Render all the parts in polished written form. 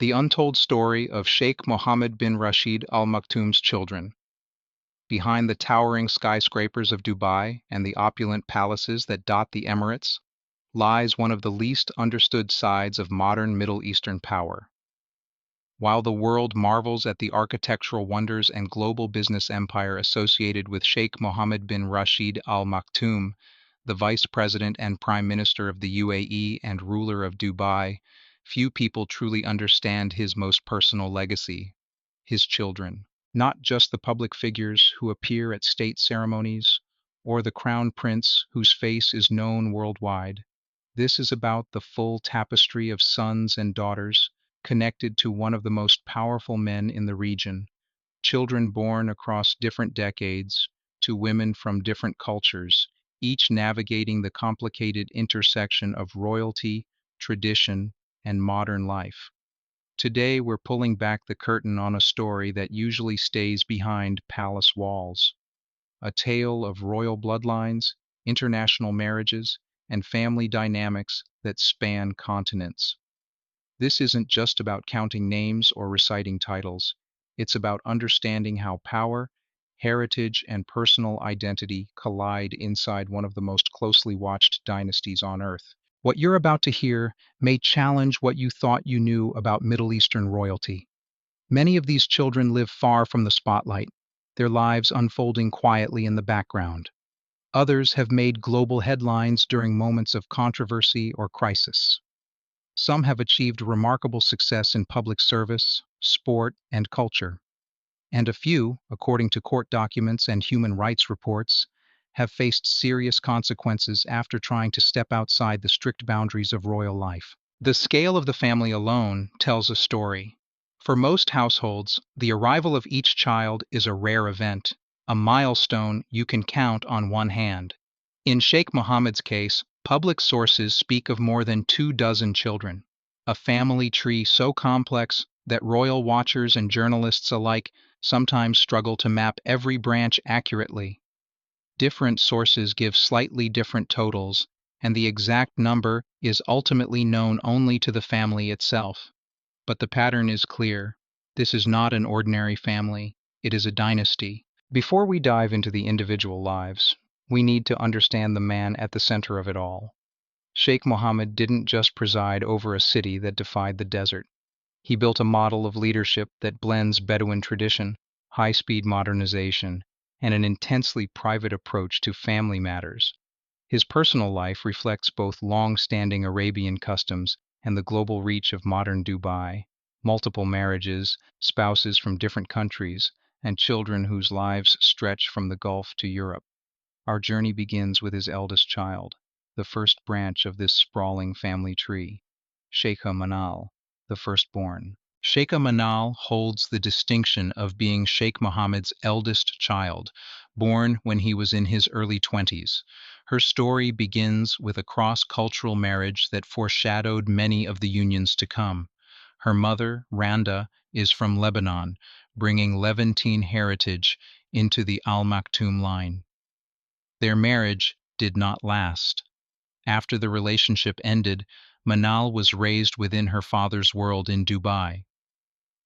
The untold story of Sheikh Mohammed bin Rashid Al Maktoum's children. Behind the towering skyscrapers of Dubai and the opulent palaces that dot the Emirates lies one of the least understood sides of modern Middle Eastern power. While the world marvels at the architectural wonders and global business empire associated with Sheikh Mohammed bin Rashid Al Maktoum, the Vice President and Prime Minister of the UAE and ruler of Dubai, few people truly understand his most personal legacy, his children. Not just the public figures who appear at state ceremonies, or the Crown Prince whose face is known worldwide. This is about the full tapestry of sons and daughters connected to one of the most powerful men in the region, children born across different decades, to women from different cultures, each navigating the complicated intersection of royalty, tradition, and modern life. Today, we're pulling back the curtain on a story that usually stays behind palace walls. A tale of royal bloodlines, international marriages, and family dynamics that span continents. This isn't just about counting names or reciting titles. It's about understanding how power, heritage, and personal identity collide inside one of the most closely watched dynasties on Earth. What you're about to hear may challenge what you thought you knew about Middle Eastern royalty. Many of these children live far from the spotlight, their lives unfolding quietly in the background. Others have made global headlines during moments of controversy or crisis. Some have achieved remarkable success in public service, sport, and culture. And a few, according to court documents and human rights reports, have faced serious consequences after trying to step outside the strict boundaries of royal life. The scale of the family alone tells a story. For most households, the arrival of each child is a rare event, a milestone you can count on one hand. In Sheikh Mohammed's case, public sources speak of more than 24 children, a family tree so complex that royal watchers and journalists alike sometimes struggle to map every branch accurately. Different sources give slightly different totals, and the exact number is ultimately known only to the family itself. But the pattern is clear. This is not an ordinary family, it is a dynasty. Before we dive into the individual lives, we need to understand the man at the center of it all. Sheikh Mohammed didn't just preside over a city that defied the desert. He built a model of leadership that blends Bedouin tradition, high-speed modernization, and an intensely private approach to family matters. His personal life reflects both long-standing Arabian customs and the global reach of modern Dubai, multiple marriages, spouses from different countries, and children whose lives stretch from the Gulf to Europe. Our journey begins with his eldest child, the first branch of this sprawling family tree, Sheikha Manal, the firstborn. Sheikha Manal holds the distinction of being Sheikh Mohammed's eldest child, born when he was in his early 20s. Her story begins with a cross-cultural marriage that foreshadowed many of the unions to come. Her mother, Randa, is from Lebanon, bringing Levantine heritage into the Al Maktoum line. Their marriage did not last. After the relationship ended, Manal was raised within her father's world in Dubai.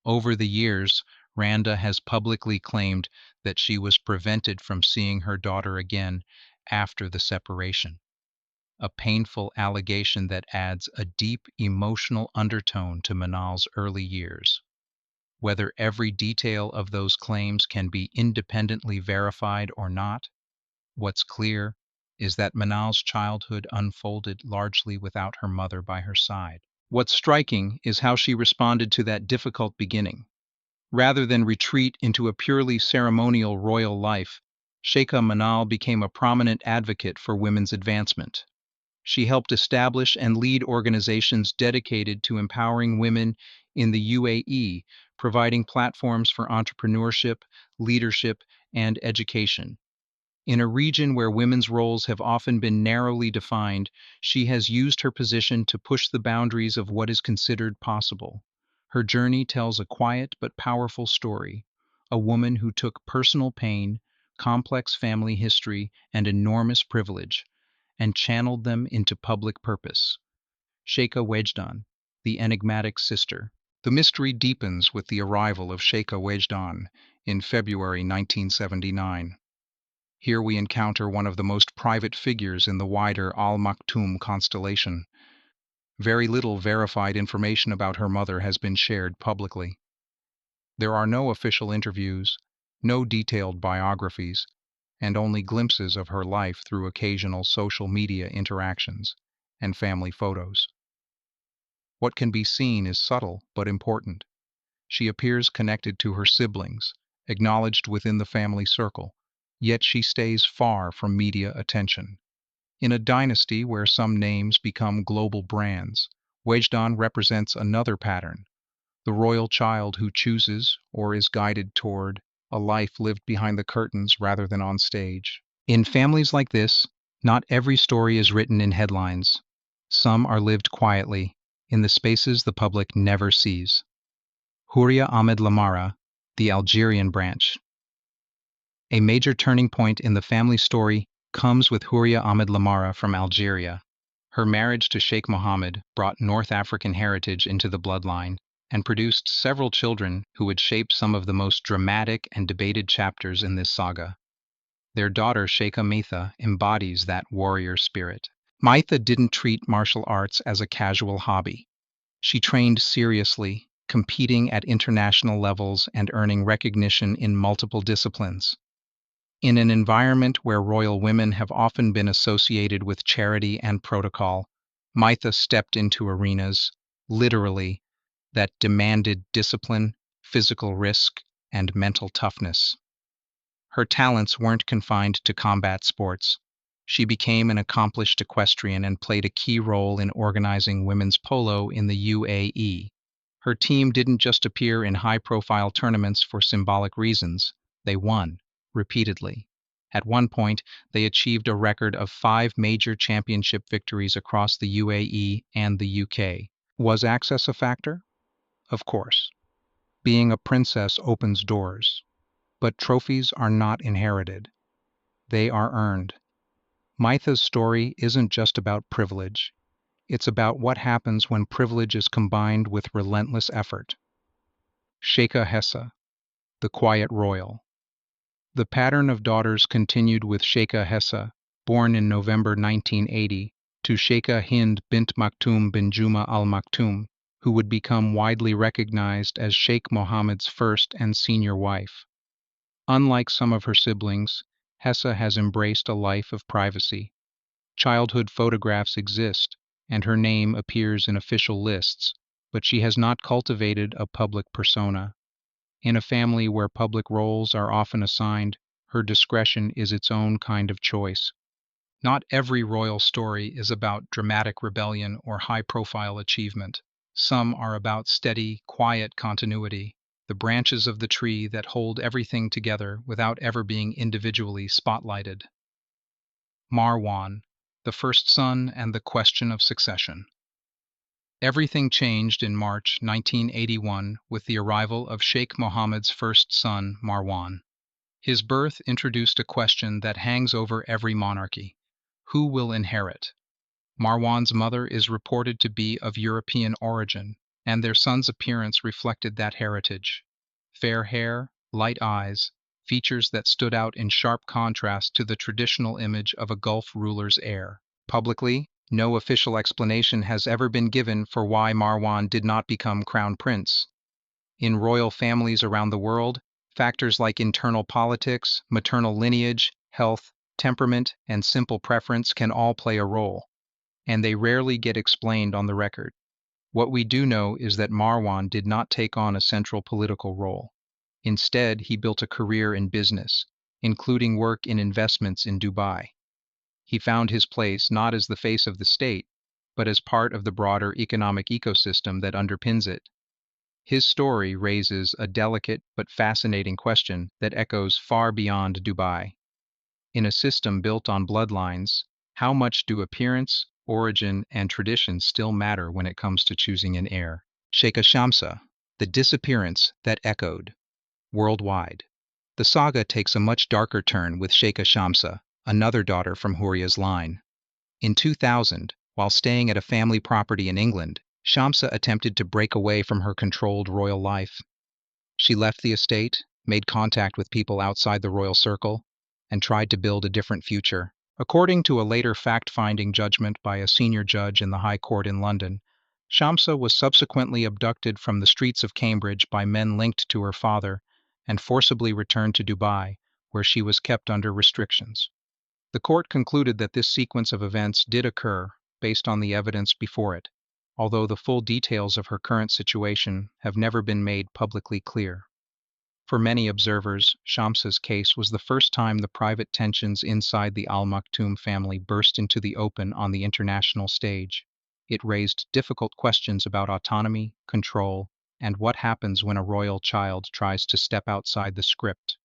Over the years, Randa has publicly claimed that she was prevented from seeing her daughter again after the separation, a painful allegation that adds a deep emotional undertone to Manal's early years. Whether every detail of those claims can be independently verified or not, what's clear is that Manal's childhood unfolded largely without her mother by her side. What's striking is how she responded to that difficult beginning. Rather than retreat into a purely ceremonial royal life, Sheikha Manal became a prominent advocate for women's advancement. She helped establish and lead organizations dedicated to empowering women in the UAE, providing platforms for entrepreneurship, leadership, and education. In a region where women's roles have often been narrowly defined, she has used her position to push the boundaries of what is considered possible. Her journey tells a quiet but powerful story, a woman who took personal pain, complex family history, and enormous privilege, and channeled them into public purpose. Sheikha Wejdan, the enigmatic sister, The mystery deepens with the arrival of Sheikha Wejdan in February 1979. Here we encounter one of the most private figures in the wider Al-Maktoum constellation. Very little verified information about her mother has been shared publicly. There are no official interviews, no detailed biographies, and only glimpses of her life through occasional social media interactions and family photos. What can be seen is subtle but important. She appears connected to her siblings, acknowledged within the family circle, yet she stays far from media attention. In a dynasty where some names become global brands, Wejdan represents another pattern, the royal child who chooses, or is guided toward, a life lived behind the curtains rather than on stage. In families like this, not every story is written in headlines. Some are lived quietly, in the spaces the public never sees. Houria Ahmed Lamara, the Algerian branch. A major turning point in the family story comes with Houria Ahmed Lamara from Algeria. Her marriage to Sheikh Mohammed brought North African heritage into the bloodline and produced several children who would shape some of the most dramatic and debated chapters in this saga. Their daughter Sheikha Maitha embodies that warrior spirit. Maitha didn't treat martial arts as a casual hobby. She trained seriously, competing at international levels and earning recognition in multiple disciplines. In an environment where royal women have often been associated with charity and protocol, Maitha stepped into arenas, literally, that demanded discipline, physical risk, and mental toughness. Her talents weren't confined to combat sports. She became an accomplished equestrian and played a key role in organizing women's polo in the UAE. Her team didn't just appear in high-profile tournaments for symbolic reasons, they won, repeatedly. At one point, they achieved a record of 5 major championship victories across the UAE and the UK. Was access a factor? Of course. Being a princess opens doors. But trophies are not inherited. They are earned. Maitha's story isn't just about privilege. It's about what happens when privilege is combined with relentless effort. Sheikha Hessa, the quiet royal. The pattern of daughters continued with Sheikha Hessa, born in November 1980, to Sheikha Hind bint Maktoum bin Juma al Maktoum, who would become widely recognized as Sheikh Mohammed's first and senior wife. Unlike some of her siblings, Hessa has embraced a life of privacy. Childhood photographs exist, and her name appears in official lists, but she has not cultivated a public persona. In a family where public roles are often assigned, her discretion is its own kind of choice. Not every royal story is about dramatic rebellion or high-profile achievement. Some are about steady, quiet continuity, the branches of the tree that hold everything together without ever being individually spotlighted. Marwan, the first son and the question of succession. Everything changed in March 1981 with the arrival of Sheikh Mohammed's first son, Marwan. His birth introduced a question that hangs over every monarchy. Who will inherit? Marwan's mother is reported to be of European origin, and their son's appearance reflected that heritage. Fair hair, light eyes, features that stood out in sharp contrast to the traditional image of a Gulf ruler's heir. Publicly, no official explanation has ever been given for why Marwan did not become crown prince. In royal families around the world, factors like internal politics, maternal lineage, health, temperament, and simple preference can all play a role, and they rarely get explained on the record. What we do know is that Marwan did not take on a central political role. Instead, he built a career in business, including work in investments in Dubai. He found his place not as the face of the state, but as part of the broader economic ecosystem that underpins it. His story raises a delicate but fascinating question that echoes far beyond Dubai. In a system built on bloodlines, how much do appearance, origin, and tradition still matter when it comes to choosing an heir? Sheikha Shamsa, the disappearance that echoed. Worldwide. The saga takes a much darker turn with Sheikha Shamsa, another daughter from Houria's line. In 2000, while staying at a family property in England, Shamsa attempted to break away from her controlled royal life. She left the estate, made contact with people outside the royal circle, and tried to build a different future. According to a later fact-finding judgment by a senior judge in the High Court in London, Shamsa was subsequently abducted from the streets of Cambridge by men linked to her father and forcibly returned to Dubai, where she was kept under restrictions. The court concluded that this sequence of events did occur based on the evidence before it, although the full details of her current situation have never been made publicly clear. For many observers, Shamsa's case was the first time the private tensions inside the Al Maktoum family burst into the open on the international stage. It raised difficult questions about autonomy, control, and what happens when a royal child tries to step outside the script.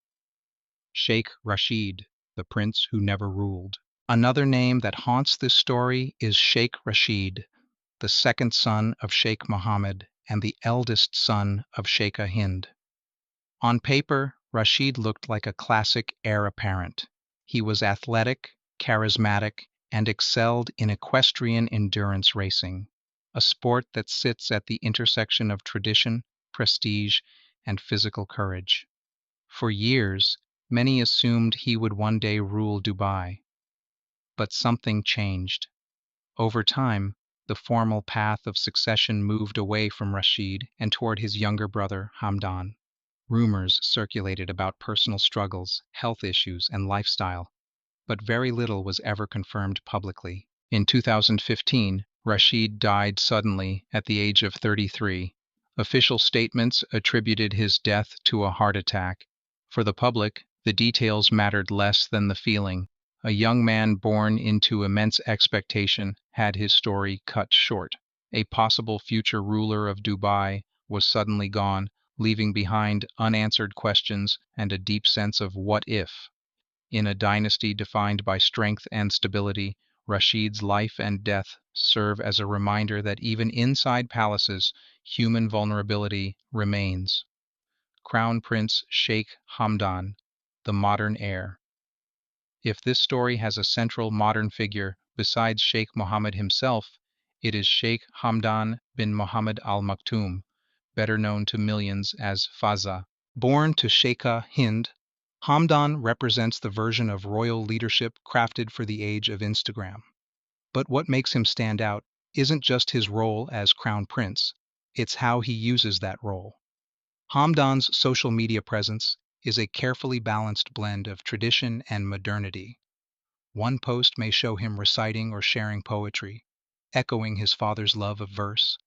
Sheikh Rashid, the prince who never ruled. Another name that haunts this story is Sheikh Rashid, the second son of Sheikh Mohammed and the eldest son of Sheikha Hind. On paper, Rashid looked like a classic heir apparent. He was athletic, charismatic, and excelled in equestrian endurance racing, a sport that sits at the intersection of tradition, prestige, and physical courage. For years, many assumed he would one day rule Dubai. But something changed. Over time, the formal path of succession moved away from Rashid and toward his younger brother, Hamdan. Rumors circulated about personal struggles, health issues, and lifestyle, but very little was ever confirmed publicly. In 2015, Rashid died suddenly at the age of 33. Official statements attributed his death to a heart attack. For the public, the details mattered less than the feeling. A young man born into immense expectation had his story cut short. A possible future ruler of Dubai was suddenly gone, leaving behind unanswered questions and a deep sense of what if. In a dynasty defined by strength and stability, Rashid's life and death serve as a reminder that even inside palaces, human vulnerability remains. Crown Prince Sheikh Hamdan, the modern heir. If this story has a central modern figure besides Sheikh Mohammed himself, it is Sheikh Hamdan bin Mohammed Al Maktoum, better known to millions as Fazza. Born to Sheikha Hind, Hamdan represents the version of royal leadership crafted for the age of Instagram. But what makes him stand out isn't just his role as crown prince, it's how he uses that role. Hamdan's social media presence is a carefully balanced blend of tradition and modernity. One post may show him reciting or sharing poetry, echoing his father's love of verse.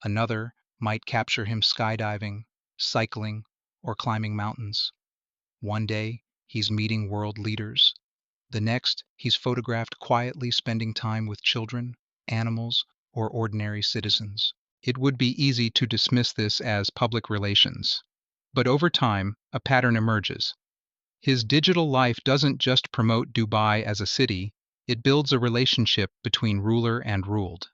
Another might capture him skydiving, cycling, or climbing mountains. One day, he's meeting world leaders. The next, he's photographed quietly spending time with children, animals, or ordinary citizens. It would be easy to dismiss this as public relations. But over time, a pattern emerges. His digital life doesn't just promote Dubai as a city, it builds a relationship between ruler and ruled.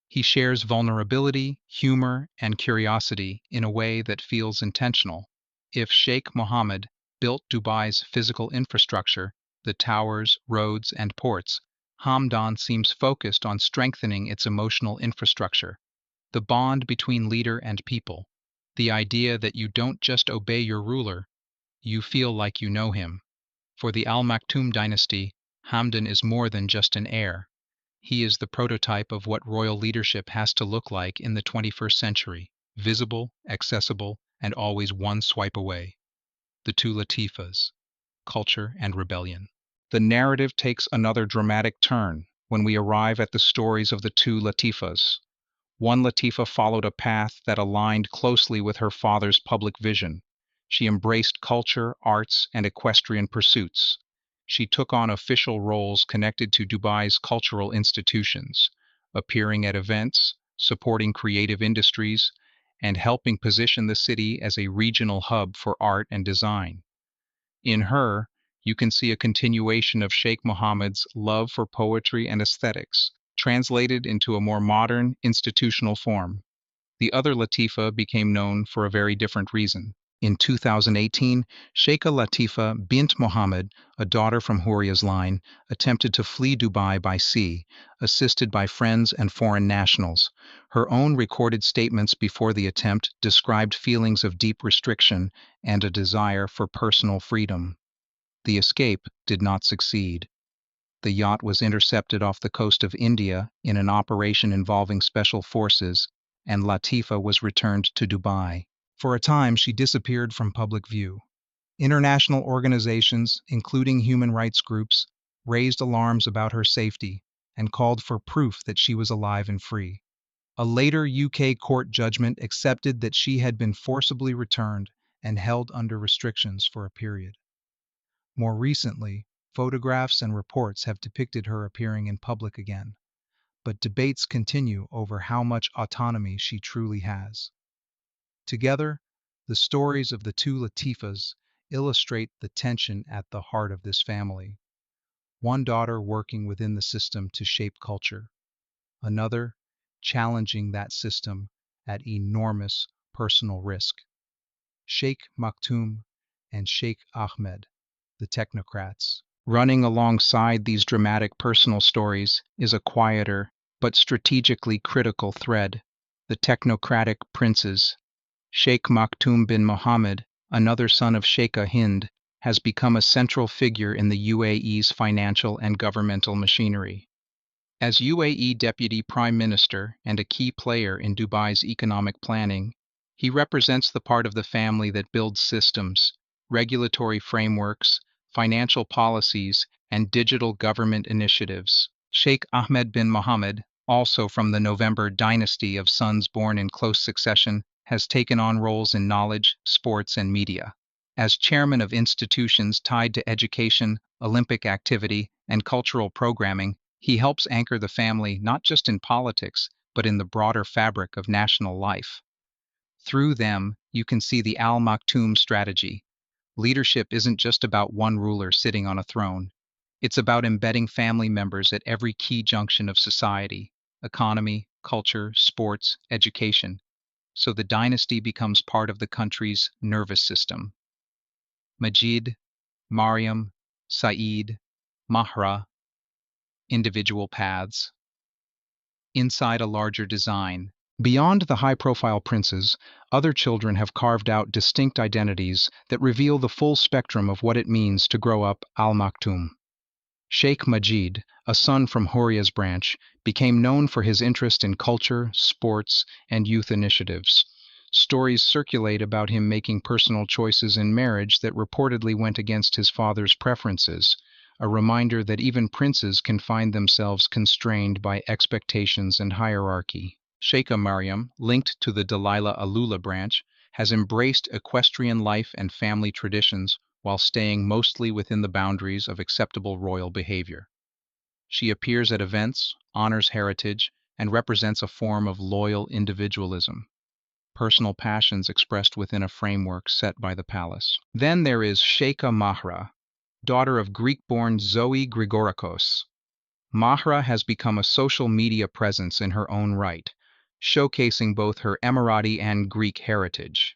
He shares vulnerability, humor, and curiosity in a way that feels intentional. If Sheikh Mohammed built Dubai's physical infrastructure, the towers, roads, and ports, Hamdan seems focused on strengthening its emotional infrastructure. The bond between leader and people. The idea that you don't just obey your ruler, you feel like you know him. For the Al Maktoum dynasty, Hamdan is more than just an heir. He is the prototype of what royal leadership has to look like in the 21st century, visible, accessible, and always one swipe away. The two Latifas, culture and rebellion. The narrative takes another dramatic turn when we arrive at the stories of the two Latifas. One Latifa followed a path that aligned closely with her father's public vision. She embraced culture, arts, and equestrian pursuits. She took on official roles connected to Dubai's cultural institutions, appearing at events, supporting creative industries, and helping position the city as a regional hub for art and design. In her, you can see a continuation of Sheikh Mohammed's love for poetry and aesthetics, translated into a more modern, institutional form. The other Latifa became known for a very different reason. In 2018, Sheikha Latifa bint Mohammed, a daughter from Houria's line, attempted to flee Dubai by sea, assisted by friends and foreign nationals. Her own recorded statements before the attempt described feelings of deep restriction and a desire for personal freedom. The escape did not succeed. The yacht was intercepted off the coast of India in an operation involving special forces, and Latifa was returned to Dubai. For a time, she disappeared from public view. International organizations, including human rights groups, raised alarms about her safety and called for proof that she was alive and free. A later UK court judgment accepted that she had been forcibly returned and held under restrictions for a period. More recently, photographs and reports have depicted her appearing in public again, but debates continue over how much autonomy she truly has. Together, the stories of the two Latifas illustrate the tension at the heart of this family. One daughter working within the system to shape culture, another challenging that system at enormous personal risk. Sheikh Maktoum and Sheikh Ahmed, the technocrats. Running alongside these dramatic personal stories is a quieter but strategically critical thread: the technocratic princes. Sheikh Maktoum bin Mohammed, another son of Sheikha Hind, has become a central figure in the UAE's financial and governmental machinery. As UAE Deputy Prime Minister and a key player in Dubai's economic planning, he represents the part of the family that builds systems, regulatory frameworks, financial policies, and digital government initiatives. Sheikh Ahmed bin Mohammed, also from the November dynasty of sons born in close succession, has taken on roles in knowledge, sports, and media. As chairman of institutions tied to education, Olympic activity, and cultural programming, he helps anchor the family not just in politics, but in the broader fabric of national life. Through them, you can see the Al Maktoum strategy. Leadership isn't just about one ruler sitting on a throne. It's about embedding family members at every key junction of society: economy, culture, sports, education, so the dynasty becomes part of the country's nervous system. Majid, Mariam, Saeed, Mahra, individual paths. Inside a larger design. Beyond the high-profile princes, other children have carved out distinct identities that reveal the full spectrum of what it means to grow up Al Maktoum. Sheikh Majid, a son from Houria's branch, became known for his interest in culture, sports, and youth initiatives. Stories circulate about him making personal choices in marriage that reportedly went against his father's preferences, a reminder that even princes can find themselves constrained by expectations and hierarchy. Sheikha Mariam, linked to the Delilah Alula branch, has embraced equestrian life and family traditions while staying mostly within the boundaries of acceptable royal behavior. She appears at events, honors heritage, and represents a form of loyal individualism, personal passions expressed within a framework set by the palace. Then there is Sheikha Mahra, daughter of Greek-born Zoe Grigorikos. Mahra has become a social media presence in her own right, showcasing both her Emirati and Greek heritage.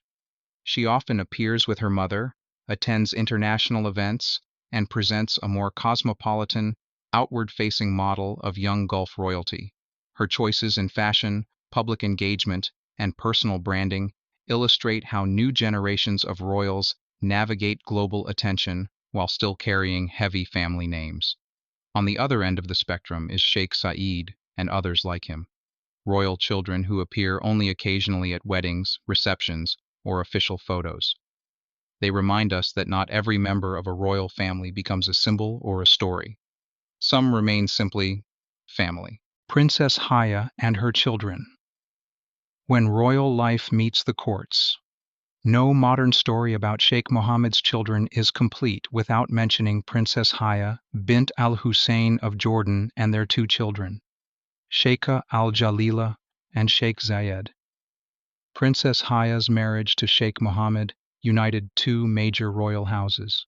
She often appears with her mother, attends international events, and presents a more cosmopolitan, outward-facing model of young Gulf royalty. Her choices in fashion, public engagement, and personal branding illustrate how new generations of royals navigate global attention while still carrying heavy family names. On the other end of the spectrum is Sheikh Saeed and others like him, royal children who appear only occasionally at weddings, receptions, or official photos. They remind us that not every member of a royal family becomes a symbol or a story. Some remain simply family. Princess Haya and her children. When royal life meets the courts. No modern story about Sheikh Mohammed's children is complete without mentioning Princess Haya bint al-Hussein of Jordan and their two children, Sheikha al-Jalila and Sheikh Zayed. Princess Haya's marriage to Sheikh Mohammed united two major royal houses,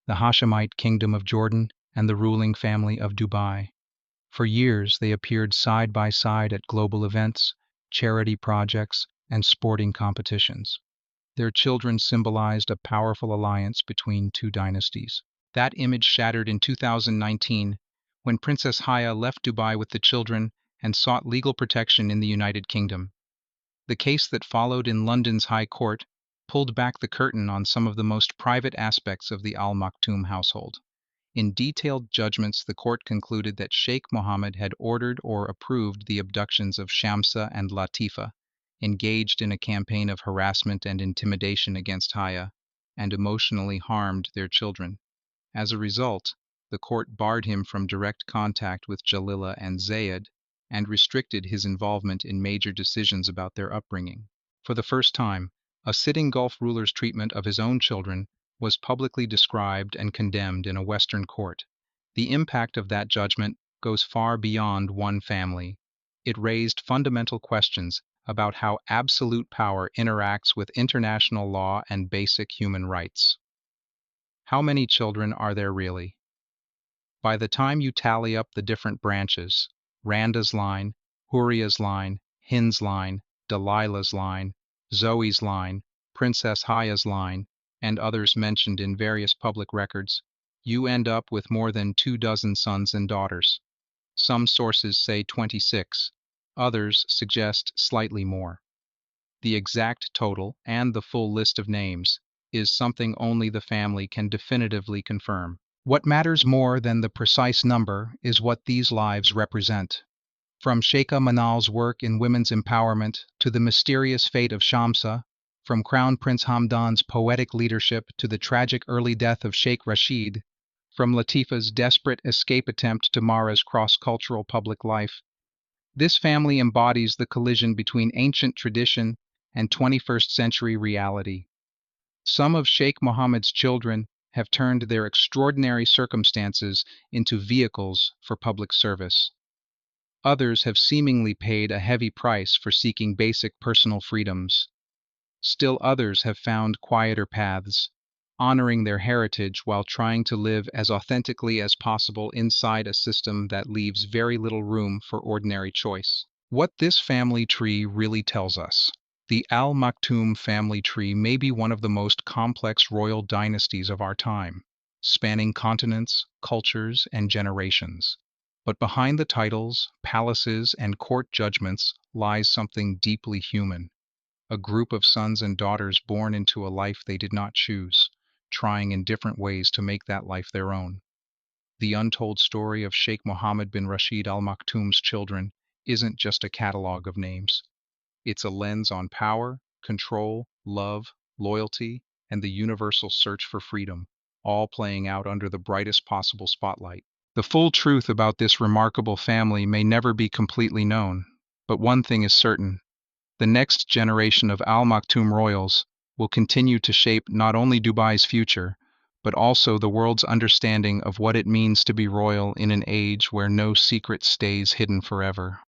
the Hashemite Kingdom of Jordan and the ruling family of Dubai. For years, they appeared side by side at global events, charity projects, and sporting competitions. Their children symbolized a powerful alliance between two dynasties. That image shattered in 2019 when Princess Haya left Dubai with the children and sought legal protection in the United Kingdom. The case that followed in London's High Court pulled back the curtain on some of the most private aspects of the Al Maktoum household. In detailed judgments, the court concluded that Sheikh Mohammed had ordered or approved the abductions of Shamsa and Latifa, engaged in a campaign of harassment and intimidation against Haya, and emotionally harmed their children. As a result, the court barred him from direct contact with Jalila and Zayed and restricted his involvement in major decisions about their upbringing. For the first time, a sitting Gulf ruler's treatment of his own children was publicly described and condemned in a Western court. The impact of that judgment goes far beyond one family. It raised fundamental questions about how absolute power interacts with international law and basic human rights. How many children are there really? By the time you tally up the different branches, Randa's line, Houria's line, Hind's line, Delilah's line, Zoe's line, Princess Haya's line, and others mentioned in various public records, you end up with more than 24 sons and daughters. Some sources say 26, others suggest slightly more. The exact total and the full list of names is something only the family can definitively confirm. What matters more than the precise number is what these lives represent. From Sheikha Manal's work in women's empowerment to the mysterious fate of Shamsa, from Crown Prince Hamdan's poetic leadership to the tragic early death of Sheikh Rashid, from Latifa's desperate escape attempt to Mara's cross-cultural public life, this family embodies the collision between ancient tradition and 21st century reality. Some of Sheikh Mohammed's children have turned their extraordinary circumstances into vehicles for public service. Others have seemingly paid a heavy price for seeking basic personal freedoms. Still others have found quieter paths, honoring their heritage while trying to live as authentically as possible inside a system that leaves very little room for ordinary choice. What this family tree really tells us. The Al Maktoum family tree may be one of the most complex royal dynasties of our time, spanning continents, cultures, and generations. But behind the titles, palaces, and court judgments lies something deeply human. A group of sons and daughters born into a life they did not choose, trying in different ways to make that life their own. The untold story of Sheikh Mohammed bin Rashid Al Maktoum's children isn't just a catalog of names. It's a lens on power, control, love, loyalty, and the universal search for freedom, all playing out under the brightest possible spotlight. The full truth about this remarkable family may never be completely known, but one thing is certain. The next generation of Al Maktoum royals will continue to shape not only Dubai's future, but also the world's understanding of what it means to be royal in an age where no secret stays hidden forever.